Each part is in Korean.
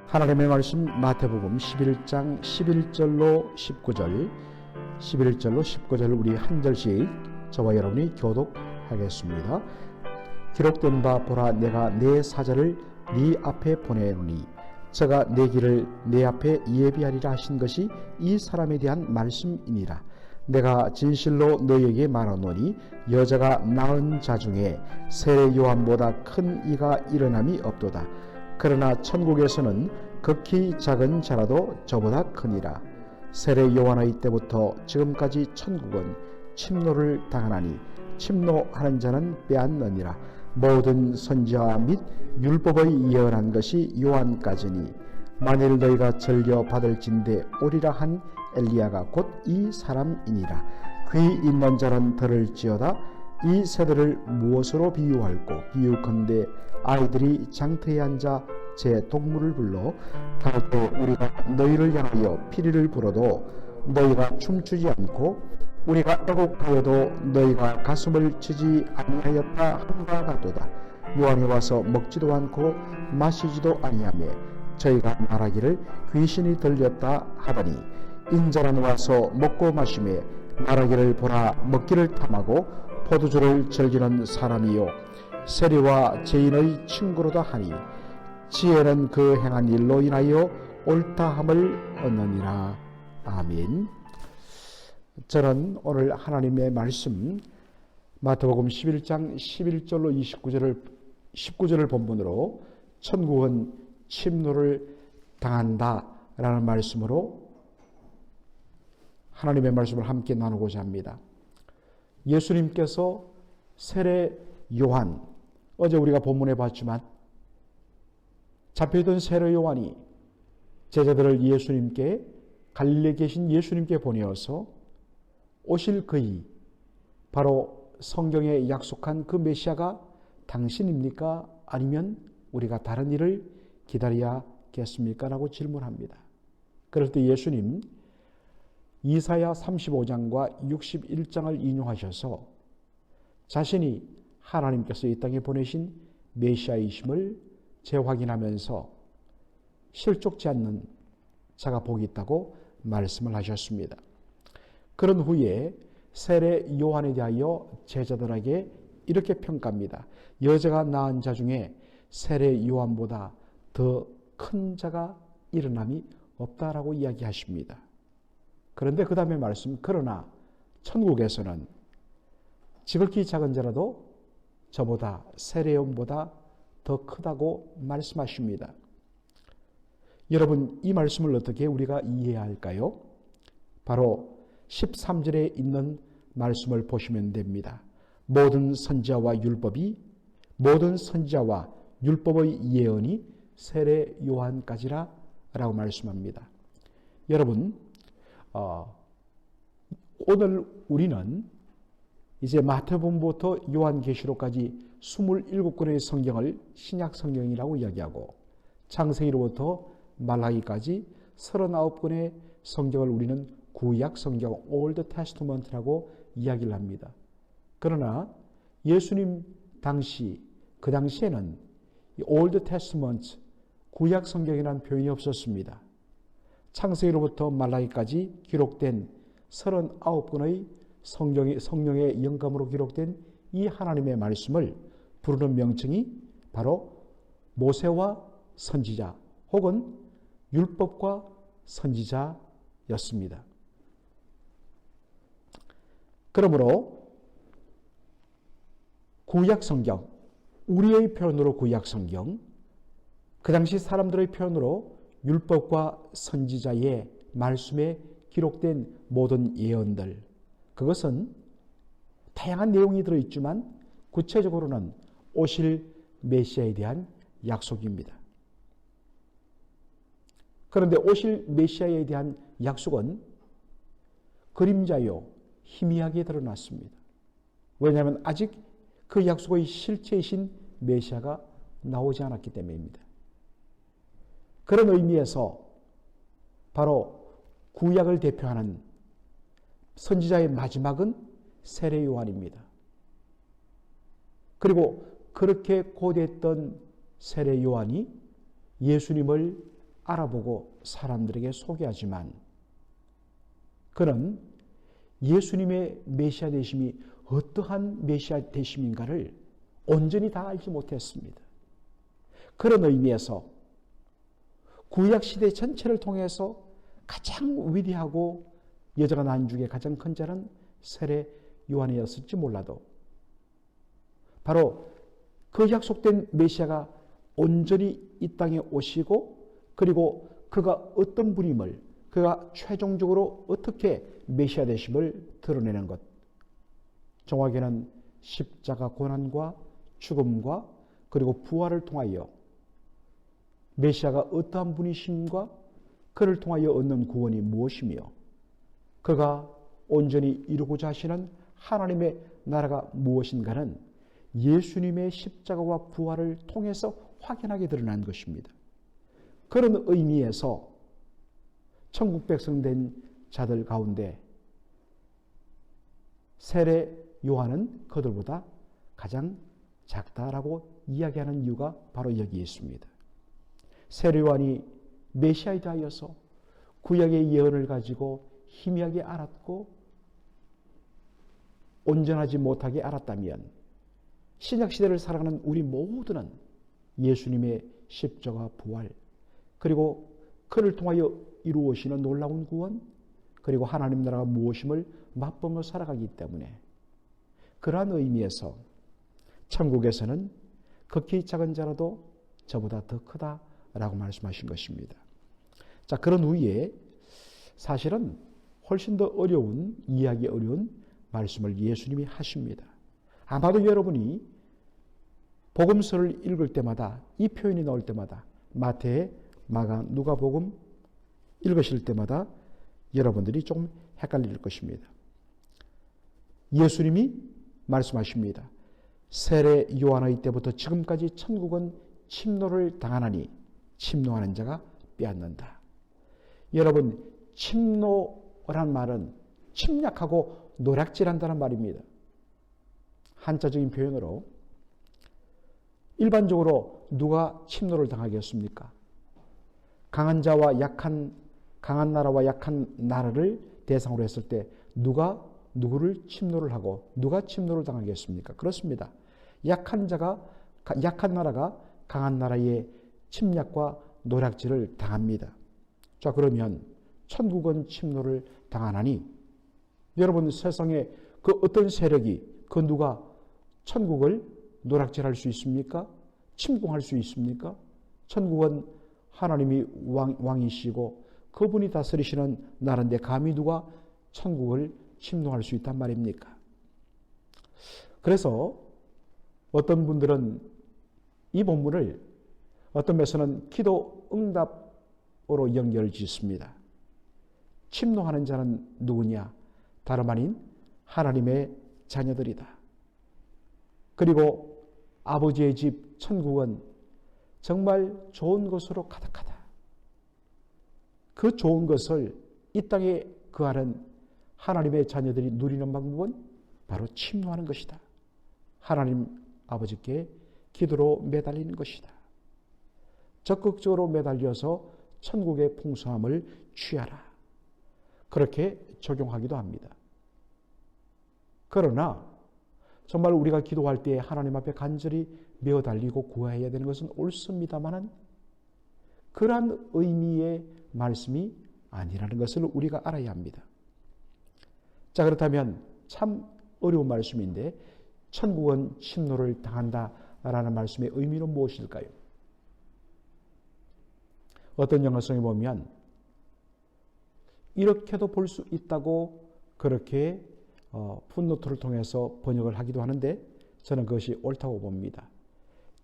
하나님의 말씀 마태복음 11장 11절로 19절, 11절로 19절을 우리 한 절씩 저와 여러분이 교독하겠습니다. 기록된 바 보라, 내가 내 사자를 네 앞에 보내노니 저가 내 길을 내 앞에 예비하리라 하신 것이 이 사람에 대한 말씀이니라. 내가 진실로 너희에게 말하노니 여자가 낳은 자 중에 세례 요한보다 큰 이가 일어남이 없도다. 그러나 천국에서는 극히 작은 자라도 저보다 크니라. 세례 요한의 때부터 지금까지 천국은 침노를 당하나니 침노하는 자는 빼앗느니라. 모든 선지자 및 율법의 예언한 것이 요한까지니 만일 너희가 즐겨 받을진대 오리라 한 엘리야가 곧 이 사람이니라. 귀 있는 자는 들을지어다. 이 세대를 무엇으로 비유할꼬? 비유컨대 아이들이 장터에 앉아 제 동물을 불러 갈 때 우리가 너희를 향하여 피리를 불어도 너희가 춤추지 않고 우리가 애곡하여도 너희가 가슴을 치지 아니하였다 한바 같도다. 요한이 와서 먹지도 않고 마시지도 아니하며 저희가 말하기를 귀신이 들렸다 하더니 인자는 와서 먹고 마시며 말하기를 보라, 먹기를 탐하고 포도주를 즐기는 사람이요 세리와 죄인의 친구로다 하니 지혜는 그 행한 일로 인하여 옳다함을 얻느니라. 아멘. 저는 오늘 하나님의 말씀 마태복음 11장 11절로 19절을 본문으로 천국은 침노를 당한다 라는 말씀으로 하나님의 말씀을 함께 나누고자 합니다. 예수님께서 세례 요한, 어제 우리가 본문에 봤지만 잡혀있던 세례 요한이 제자들을 예수님께, 갈릴리에 계신 예수님께 보내어서 오실 그이, 바로 성경에 약속한 그 메시아가 당신입니까? 아니면 우리가 다른 일을 기다려야겠습니까? 라고 질문합니다. 그럴 때 예수님 이사야 35장과 61장을 인용하셔서 자신이 하나님께서 이 땅에 보내신 메시아이심을 재확인하면서 실족지 않는 자가 복이 있다고 말씀을 하셨습니다. 그런 후에 세례 요한에 대하여 제자들에게 이렇게 평가합니다. 여자가 낳은 자 중에 세례 요한보다 더 큰 자가 일어남이 없다라고 이야기하십니다. 그런데 그 다음에 말씀, 그러나 천국에서는 지극히 작은 자라도 저보다 세례 요한보다 더 크다고 말씀하십니다. 여러분, 이 말씀을 어떻게 우리가 이해해야 할까요? 바로 13절에 있는 말씀을 보시면 됩니다. 모든 선지자와 율법의 예언이 세례 요한까지라 라고 말씀합니다. 여러분, 오늘 우리는 이제 마태복음부터 요한계시록까지 27권의 성경을 신약 성경이라고 이야기하고 창세기로부터 말라기까지 39권의 성경을 우리는 구약 성경, 올드 테스트먼트라고 이야기를 합니다. 그러나 예수님 당시, 그 당시에는 이 올드 테스트먼트, 구약 성경이라는 표현이 없었습니다. 창세기로부터 말라기까지 기록된 39권의 성령의 영감으로 기록된 이 하나님의 말씀을 부르는 명칭이 바로 모세와 선지자 혹은 율법과 선지자였습니다. 그러므로 구약 성경, 우리의 표현으로 구약 성경, 그 당시 사람들의 표현으로 율법과 선지자의 말씀에 기록된 모든 예언들, 그것은 다양한 내용이 들어있지만 구체적으로는 오실 메시아에 대한 약속입니다. 그런데 오실 메시아에 대한 약속은 그림자요, 희미하게 드러났습니다. 왜냐하면 아직 그 약속의 실체이신 메시아가 나오지 않았기 때문입니다. 그런 의미에서 바로 구약을 대표하는 선지자의 마지막은 세례 요한입니다. 그리고 그렇게 고대했던 세례 요한이 예수님을 알아보고 사람들에게 소개하지만 그는 예수님의 메시아 되심이 어떠한 메시아 되심인가를 온전히 다 알지 못했습니다. 그런 의미에서 구약시대 전체를 통해서 가장 위대하고 여자가 낳은 중에 가장 큰 자는 세례 요한이었을지 몰라도 바로 그 약속된 메시아가 온전히 이 땅에 오시고 그리고 그가 어떤 분임을 그가 최종적으로 어떻게 메시아 되심을 드러내는 것, 정확히는 십자가 고난과 죽음과 그리고 부활을 통하여 메시아가 어떠한 분이심과 그를 통하여 얻는 구원이 무엇이며 그가 온전히 이루고자 하시는 하나님의 나라가 무엇인가는 예수님의 십자가와 부활을 통해서 확연하게 드러난 것입니다. 그런 의미에서 천국 백성 된 자들 가운데 세례 요한은 그들보다 가장 작다라고 이야기하는 이유가 바로 여기에 있습니다. 세례 요한이 메시아이다 하여서 구약의 예언을 가지고 희미하게 알았고 온전하지 못하게 알았다면 신약시대를 살아가는 우리 모두는 예수님의 십자가 부활 그리고 그를 통하여 이루어지는 놀라운 구원 그리고 하나님 나라가 무엇임을 맛보며 살아가기 때문에 그러한 의미에서 천국에서는 극히 작은 자라도 저보다 더 크다라고 말씀하신 것입니다. 자, 그런 후에 사실은 훨씬 더 이해하기 어려운 말씀을 예수님이 하십니다. 아마도 여러분이 복음서를 읽을 때마다 이 표현이 나올 때마다 마태, 마가, 누가복음 읽으실 때마다 여러분들이 조금 헷갈릴 것입니다. 예수님이 말씀하십니다. 세례 요한의 때부터 지금까지 천국은 침노를 당하나니 침노하는 자가 빼앗는다. 여러분, 침노란 말은 침략하고 노략질한다는 말입니다. 한자적인 표현으로 일반적으로 누가 침노를 당하겠습니까? 강한 자와 강한 나라와 약한 나라를 대상으로 했을 때 누가 누구를 침노를 하고 누가 침노를 당하겠습니까? 그렇습니다. 약한 나라가 강한 나라의 침략과 노략질을 당합니다. 자, 그러면 천국은 침노를 당하나니 여러분 세상에 그 어떤 세력이 그 누가 천국을 노략질할 수 있습니까? 침공할 수 있습니까? 천국은 하나님이 왕이시고 그분이 다스리시는 나라인데 감히 누가 천국을 침노할 수 있단 말입니까? 그래서 어떤 분들은 이 본문을 어떤 면에서는 기도 응답으로 연결을 짓습니다. 침노하는 자는 누구냐? 다름 아닌 하나님의 자녀들이다. 그리고 아버지의 집 천국은 정말 좋은 것으로 가득하다. 그 좋은 것을 이 땅에 거하는 하나님의 자녀들이 누리는 방법은 바로 침노하는 것이다. 하나님 아버지께 기도로 매달리는 것이다. 적극적으로 매달려서 천국의 풍성함을 취하라. 그렇게 적용하기도 합니다. 그러나 정말 우리가 기도할 때 하나님 앞에 간절히 매어달리고 구해야 되는 것은 옳습니다마는 그러한 의미의 말씀이 아니라는 것을 우리가 알아야 합니다. 자, 그렇다면 참 어려운 말씀인데 천국은 침노를 당한다라는 말씀의 의미는 무엇일까요? 어떤 영어성에 보면 이렇게도 볼 수 있다고 그렇게 풋노트를 통해서 번역을 하기도 하는데 저는 그것이 옳다고 봅니다.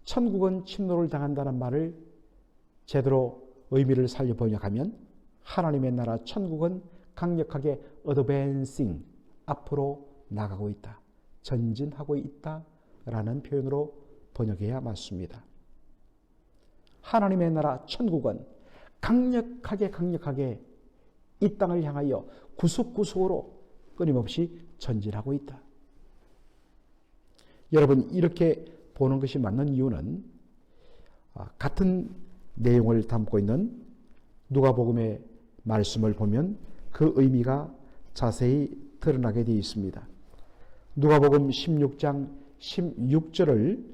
천국은 침노를 당한다는 말을 제대로 의미를 살려 번역하면 하나님의 나라 천국은 강력하게 advancing, 앞으로 나가고 있다, 전진하고 있다라는 표현으로 번역해야 맞습니다. 하나님의 나라 천국은 강력하게 이 땅을 향하여 구석구석으로 끊임없이 전진하고 있다. 여러분, 이렇게 보는 것이 맞는 이유는 같은 내용을 담고 있는 누가복음의 말씀을 보면 그 의미가 자세히 드러나게 되어 있습니다. 누가복음 16장 16절을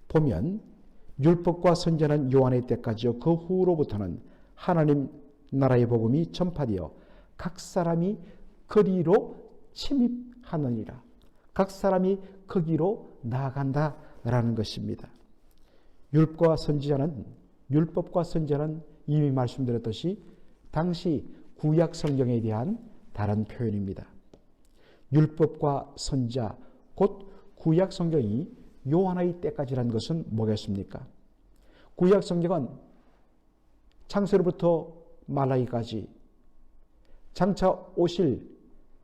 보면 율법과 선지자는 요한의 때까지요 그 후로부터는 하나님 나라의 복음이 전파되어 각 사람이 거리로 침입하느니라. 각 사람이 거기로 나아간다라는 것입니다. 율법과 선지자는 이미 말씀드렸듯이 당시 구약 성경에 대한 다른 표현입니다. 율법과 선지자 곧 구약 성경이 요한의 때까지라는 것은 뭐겠습니까? 구약 성경은 창세로부터 말라기까지 장차 오실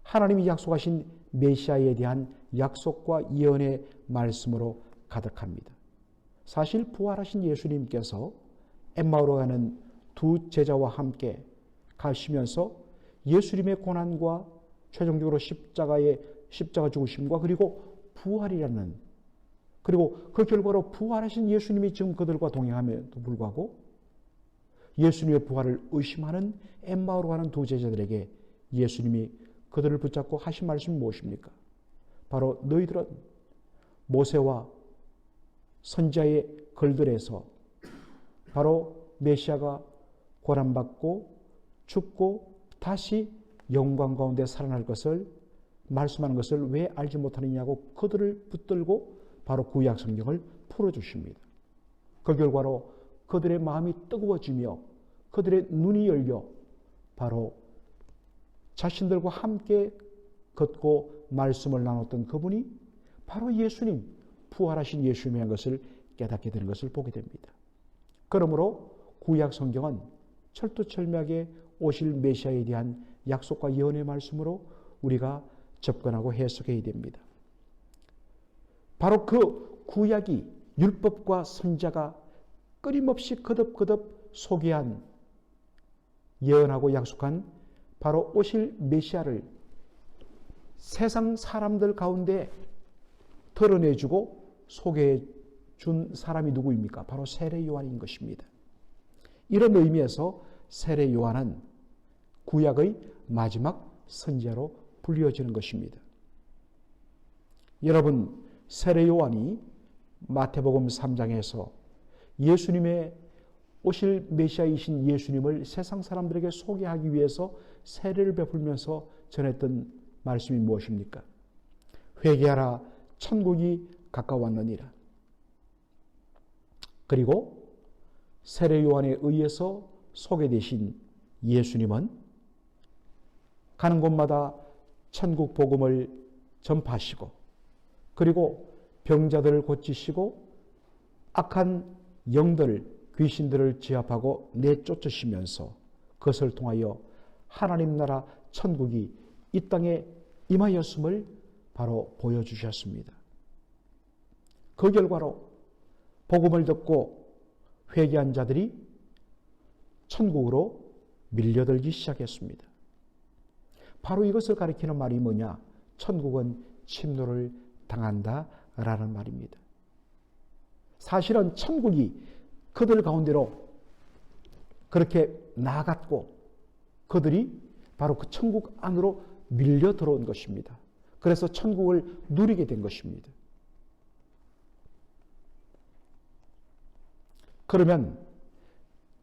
하나님이 약속하신 메시아에 대한 약속과 예언의 말씀으로 가득합니다. 사실 부활하신 예수님께서 엠마오로 가는 두 제자와 함께 가시면서 예수님의 고난과 최종적으로 십자가 죽으심과 그리고 부활이라는, 그리고 그 결과로 부활하신 예수님이 지금 그들과 동행함에도 불구하고 예수님의 부활을 의심하는 엠마오로 가는 두 제자들에게 예수님이 그들을 붙잡고 하신 말씀이 무엇입니까? 바로 너희들은 모세와 선지자의 글들에서 바로 메시아가 고난받고 죽고 다시 영광 가운데 살아날 것을 말씀하는 것을 왜 알지 못하느냐고 그들을 붙들고 바로 구약 성경을 풀어주십니다. 그 결과로 그들의 마음이 뜨거워지며 그들의 눈이 열려 바로 자신들과 함께 걷고 말씀을 나눴던 그분이 바로 예수님, 부활하신 예수님이라는 것을 깨닫게 되는 것을 보게 됩니다. 그러므로 구약 성경은 철두철미하게 오실 메시아에 대한 약속과 예언의 말씀으로 우리가 접근하고 해석해야 됩니다. 바로 그 구약이 율법과 선지자가 끊임없이 거듭거듭 소개한 예언하고 약속한 바로 오실 메시아를 세상 사람들 가운데 드러내주고 소개해 준 사람이 누구입니까? 바로 세례 요한인 것입니다. 이런 의미에서 세례 요한은 구약의 마지막 선지자로 불리어지는 것입니다. 여러분, 세례 요한이 마태복음 3장에서 예수님의 오실 메시아이신 예수님을 세상 사람들에게 소개하기 위해서 세례를 베풀면서 전했던 말씀이 무엇입니까? 회개하라, 천국이 가까웠느니라. 그리고 세례 요한에 의해서 소개되신 예수님은 가는 곳마다 천국 복음을 전파하시고 그리고 병자들을 고치시고 악한 영들, 귀신들을 제압하고 내쫓으시면서 그것을 통하여 하나님 나라 천국이 이 땅에 임하였음을 바로 보여주셨습니다. 그 결과로 복음을 듣고 회개한 자들이 천국으로 밀려들기 시작했습니다. 바로 이것을 가리키는 말이 뭐냐? 천국은 침노를 당한다라는 말입니다. 사실은 천국이 그들 가운데로 그렇게 나아갔고 그들이 바로 그 천국 안으로 밀려 들어온 것입니다. 그래서 천국을 누리게 된 것입니다. 그러면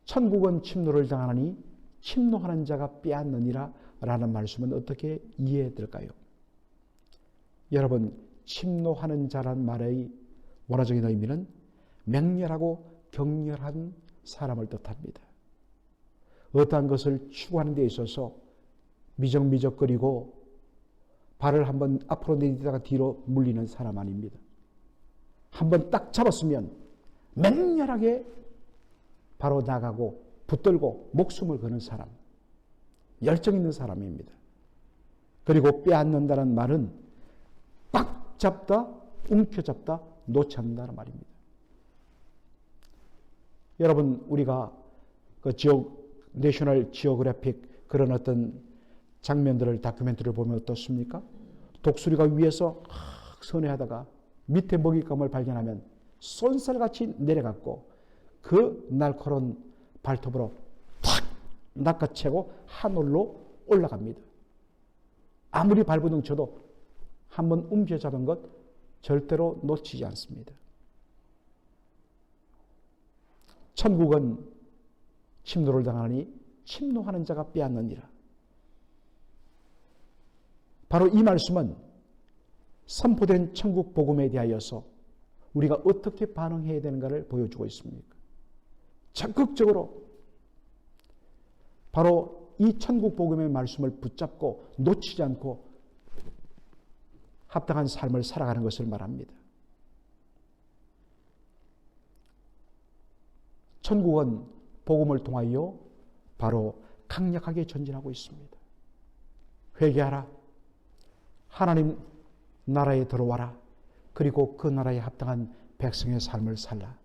천국은 침노를 당하니 침노하는 자가 빼앗느니라 라는 말씀은 어떻게 이해될까요? 여러분, 침노하는 자란 말의 원어적인 의미는 맹렬하고 격렬한 사람을 뜻합니다. 어떠한 것을 추구하는 데 있어서 미적미적거리고 발을 한번 앞으로 내딛다가 뒤로 물리는 사람 아닙니다. 한번 딱 잡았으면 맹렬하게 바로 나가고 붙들고 목숨을 거는 사람, 열정 있는 사람입니다. 그리고 빼앗는다는 말은 꽉 잡다, 움켜잡다, 놓지 않는다는 말입니다. 여러분, 우리가 그 내셔널 지오그래픽 그런 어떤 장면들을, 다큐멘터리를 보면 어떻습니까? 독수리가 위에서 선회하다가 밑에 먹잇감을 발견하면 쏜살같이 내려갔고 그 날카로운 발톱으로 탁 낚아채고 하늘로 올라갑니다. 아무리 발버둥 쳐도 한번 움켜잡은 것 절대로 놓치지 않습니다. 천국은 침노를 당하니 침노하는 자가 빼앗느니라. 바로 이 말씀은 선포된 천국 복음에 대하여서 우리가 어떻게 반응해야 되는가를 보여주고 있습니다. 적극적으로 바로 이 천국 복음의 말씀을 붙잡고 놓치지 않고 합당한 삶을 살아가는 것을 말합니다. 천국은 복음을 통하여 바로 강력하게 전진하고 있습니다. 회개하라. 하나님 나라에 들어와라. 그리고 그 나라에 합당한 백성의 삶을 살라.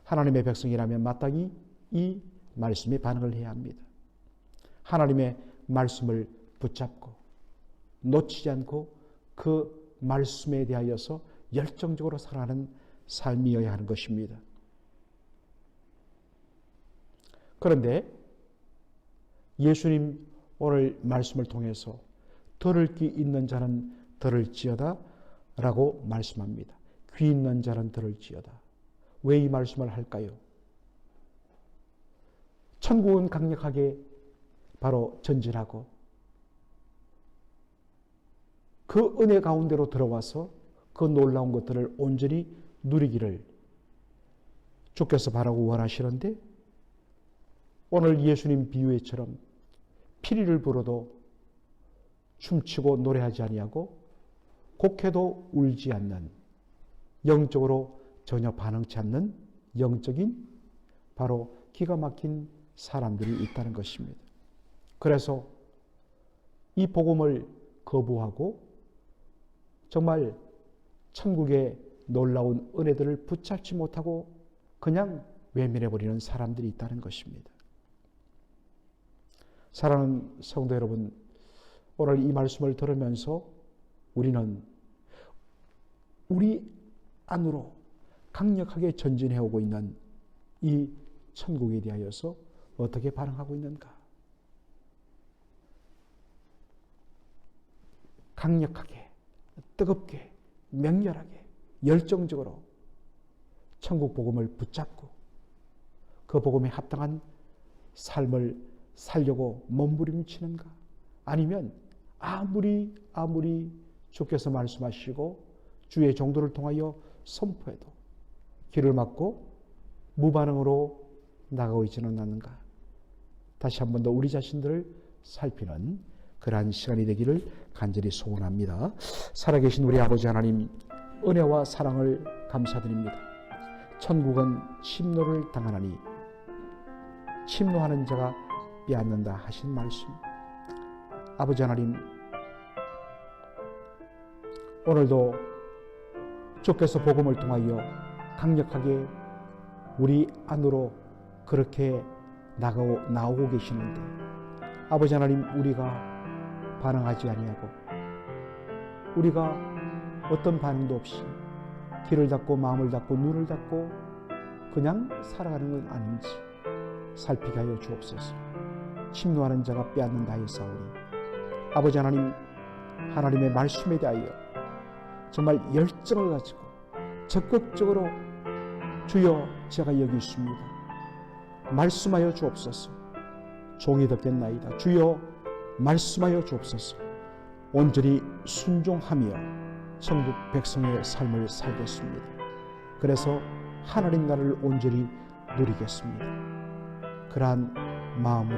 하나님의 백성이라면 마땅히 이 말씀에 반응을 해야 합니다. 하나님의 말씀을 붙잡고 놓치지 않고 그 말씀에 대하여서 열정적으로 살아가는 삶이어야 하는 것입니다. 그런데 예수님 오늘 말씀을 통해서 들을 귀 있는 자는 들을지어다 라고 말씀합니다. 귀 있는 자는 들을지어다. 왜 이 말씀을 할까요? 천국은 강력하게 바로 전진하고 그 은혜 가운데로 들어와서 그 놀라운 것들을 온전히 누리기를 주께서 바라고 원하시는데 오늘 예수님 비유회처럼 피리를 불어도 춤추고 노래하지 아니하고 곡해도 울지 않는 영적으로 전혀 반응치 않는 영적인 바로 기가 막힌 사람들이 있다는 것입니다. 그래서 이 복음을 거부하고 정말 천국의 놀라운 은혜들을 붙잡지 못하고 그냥 외면해버리는 사람들이 있다는 것입니다. 사랑하는 성도 여러분, 오늘 이 말씀을 들으면서 우리는 우리 안으로 강력하게 전진해 오고 있는 이 천국에 대하여서 어떻게 반응하고 있는가? 강력하게, 뜨겁게, 맹렬하게, 열정적으로 천국 복음을 붙잡고 그 복음에 합당한 삶을 살려고 몸부림치는가? 아니면 아무리 주께서 말씀하시고 주의 정도를 통하여 선포해도 귀를 막고 무반응으로 나가고 있지는 않는가? 다시 한 번 더 우리 자신들을 살피는 그러한 시간이 되기를 간절히 소원합니다. 살아계신 우리 아버지 하나님, 은혜와 사랑을 감사드립니다. 천국은 침노를 당하나니 침노하는 자가 빼앗는다 하신 말씀, 아버지 하나님, 오늘도 주께서 복음을 통하여 강력하게 우리 안으로 그렇게 나오고 계시는데 아버지 하나님, 우리가 반응하지 아니하고 우리가 어떤 반응도 없이 귀를 닫고 마음을 닫고 눈을 닫고 그냥 살아가는 건 아닌지 살피게 하여 주옵소서. 침노하는 자가 빼앗는다 하였사오니 아버지 하나님, 하나님의 말씀에 대하여 정말 열정을 가지고 적극적으로 주여 제가 여기 있습니다. 말씀하여 주옵소서. 종이 듣겠나이다. 주여 말씀하여 주옵소서. 온전히 순종하며 천국 백성의 삶을 살겠습니다. 그래서 하나님 나라를 온전히 누리겠습니다. 그러한 마음으로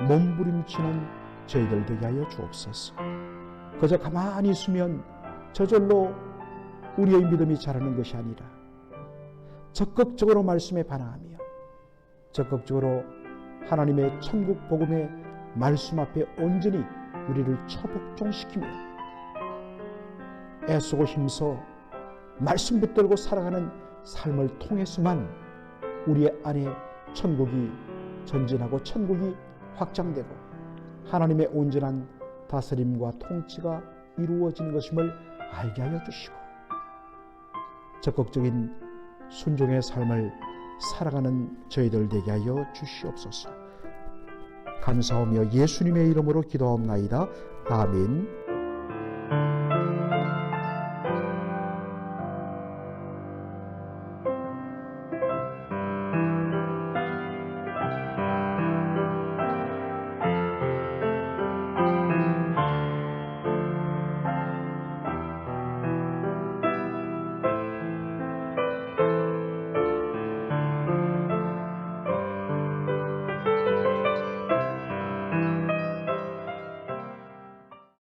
몸부림치는 저희들 되게 하여 주옵소서. 그저 가만히 있으면 저절로 우리의 믿음이 자라는 것이 아니라 적극적으로 말씀에 반응하며 적극적으로 하나님의 천국 복음의 말씀 앞에 온전히 우리를 처복종시키며 애쓰고 힘써 말씀 붙들고 살아가는 삶을 통해서만 우리의 안에 천국이 전진하고 천국이 확장되고 하나님의 온전한 다스림과 통치가 이루어지는 것임을 알게 하여 주시고 적극적인 순종의 삶을 살아가는 저희들 되게 하여 주시옵소서. 감사하며 예수님의 이름으로 기도하옵나이다. 아멘.